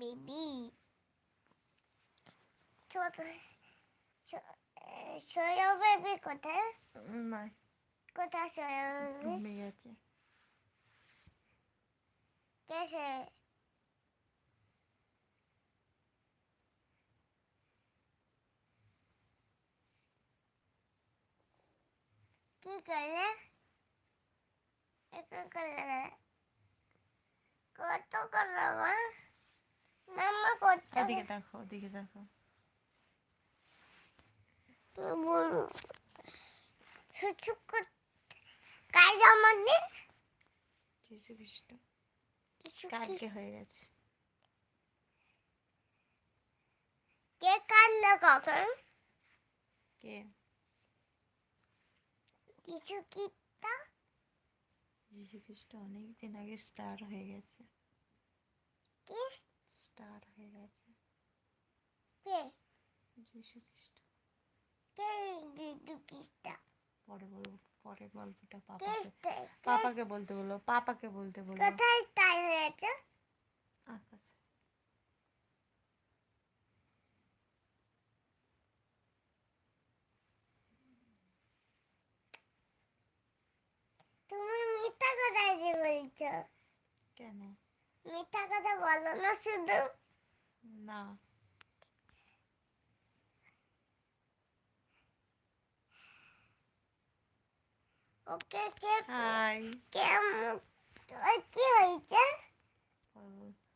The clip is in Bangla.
বেবি ছোট সোয়া বেবি কোথায়? না, কোথায় সোয়া বেবি? ঘুমিয়ে গেছে। কেসে? কি করলে? একটু করলে কত করলো মা? মাম্মা কত? ওদিকে দেখো, ওদিকে দেখো। বলু সুচুক কাল জন্মদিন যীশু খ্রিস্ট কিছু কালকে হয়ে গেছে। কে কাটলো কখন? কে? কিছু কিটা যীশু খ্রিস্ট অনেকদিন আগে স্টার হয়ে গেছে। কে? স্টার হয়ে গেছে কে? যীশু খ্রিস্ট। কে দিদু কিটা? পরে বলবো, পরে গল্পটা কে পাপাকে বলতে বলো, পাপাকে বলতে বলো। কোথায় স্টার হয়েছে? আকাশে। তুমি মিথ্যা কথা যে বলছো। কেন? মিথ্যা কথা বলো না শুধু। না, ওকে কে হাই। কেমন কি হয়েছে? পরে বলবো।